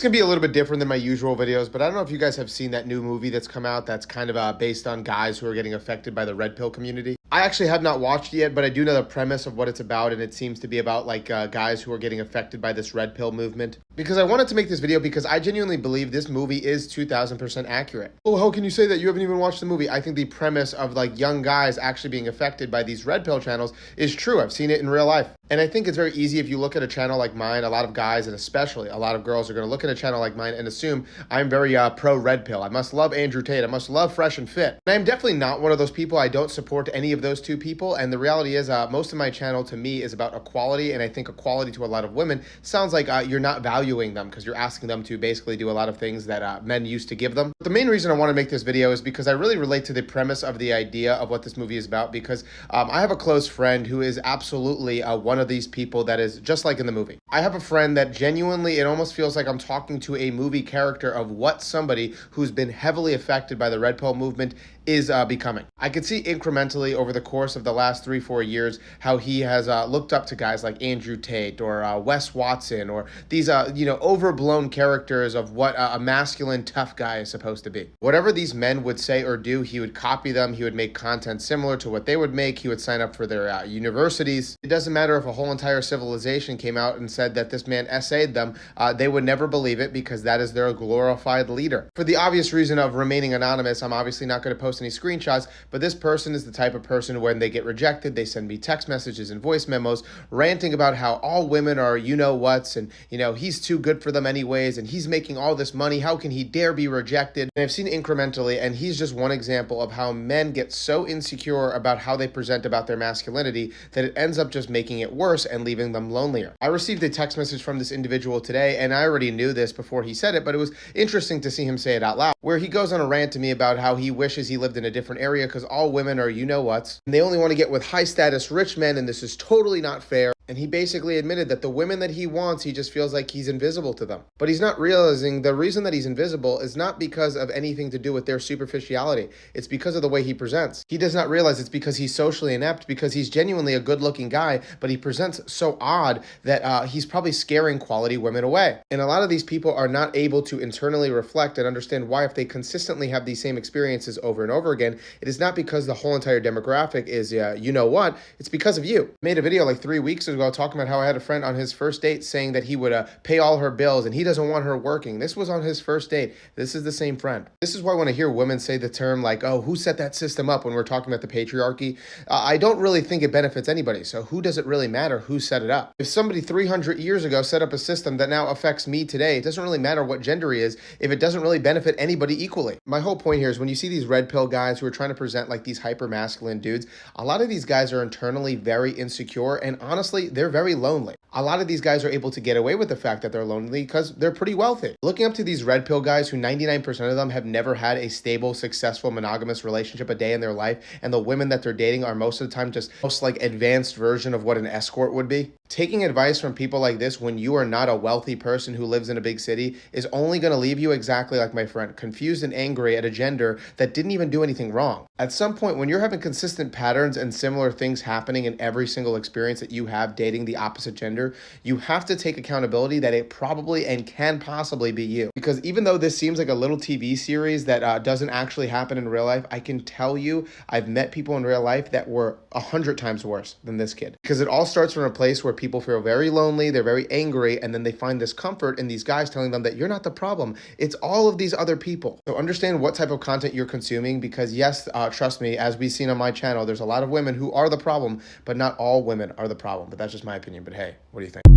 It's gonna be a little bit different than my usual videos, but I don't know if you guys have seen that new movie that's come out that's kind of based on guys who are getting affected by the red pill community. I actually have not watched it yet, but I do know the premise of what it's about, and it seems to be about like guys who are getting affected by this red pill movement. Because I wanted to make this video because I genuinely believe this movie is 2000% accurate. Oh, how can you say that? You haven't even watched the movie. I think the premise of like young guys actually being affected by these red pill channels is true. I've seen it in real life. And I think it's very easy if you look at a channel like mine, a lot of guys and especially a lot of girls are going to look at a channel like mine and assume I'm very pro red pill. I must love Andrew Tate. I must love Fresh and Fit. And I'm definitely not one of those people. I don't support any of those two people. And the reality is most of my channel to me is about equality. And I think equality to a lot of women sounds like you're not valuing them because you're asking them to basically do a lot of things that men used to give them. But the main reason I want to make this video is because I really relate to the premise of the idea of what this movie is about because I have a close friend who is absolutely one of these people that is just like in the movie. I have a friend that genuinely, it almost feels like I'm talking to a movie character of what somebody who's been heavily affected by the red pill movement is becoming. I could see incrementally over the course of the last 3-4 years how he has looked up to guys like Andrew Tate or Wes Watson or these overblown characters of what a masculine tough guy is supposed to be. Whatever these men would say or do, he would copy them. He would make content similar to what they would make. He would sign up for their universities. It doesn't matter if a whole entire civilization came out and said that this man essayed them, they would never believe it because that is their glorified leader. For the obvious reason of remaining anonymous, I'm obviously not going to post any screenshots, but this person is the type of person when they get rejected, they send me text messages and voice memos ranting about how all women are you-know-whats and, he's too good for them anyways and he's making all this money. How can he dare be rejected? And I've seen incrementally, and he's just one example of how men get so insecure about how they present about their masculinity that it ends up just making it worse and leaving them lonelier. I received a text message from this individual today, and I already knew this before he said it, but it was interesting to see him say it out loud, where he goes on a rant to me about how he wishes he lived in a different area because all women are you-know-whats, and they only want to get with high-status rich men, and this is totally not fair. And he basically admitted that the women that he wants, he just feels like he's invisible to them. But he's not realizing the reason that he's invisible is not because of anything to do with their superficiality. It's because of the way he presents. He does not realize it's because he's socially inept, because he's genuinely a good-looking guy, but he presents so odd that he's probably scaring quality women away. And a lot of these people are not able to internally reflect and understand why if they consistently have these same experiences over and over again, it is not because the whole entire demographic is you-know-what, it's because of you. I made a video like 3 weeks ago talking about how I had a friend on his first date saying that he would pay all her bills and he doesn't want her working. This was on his first date. This is the same friend. This is why when I hear women say the term like, oh, who set that system up when we're talking about the patriarchy, I don't really think it benefits anybody. So who does it really matter who set it up? If somebody 300 years ago set up a system that now affects me today, it doesn't really matter what gender he is if it doesn't really benefit anybody equally. My whole point here is when you see these red pill guys who are trying to present like these hyper masculine dudes, a lot of these guys are internally very insecure and honestly, they're very lonely. A lot of these guys are able to get away with the fact that they're lonely because they're pretty wealthy. Looking up to these red pill guys who 99% of them have never had a stable, successful, monogamous relationship a day in their life, and the women that they're dating are most of the time just most like advanced version of what an escort would be. Taking advice from people like this when you are not a wealthy person who lives in a big city is only going to leave you exactly like my friend, confused and angry at a gender that didn't even do anything wrong. At some point, when you're having consistent patterns and similar things happening in every single experience that you have dating the opposite gender, you have to take accountability that it probably and can possibly be you. Because even though this seems like a little TV series that doesn't actually happen in real life, I can tell you I've met people in real life that were 100 times worse than this kid. Because it all starts from a place where people feel very lonely, they're very angry, and then they find this comfort in these guys telling them that you're not the problem. It's all of these other people. So understand what type of content you're consuming because yes, trust me, as we've seen on my channel, there's a lot of women who are the problem, but not all women are the problem. But that's just my opinion. But hey, what do you think?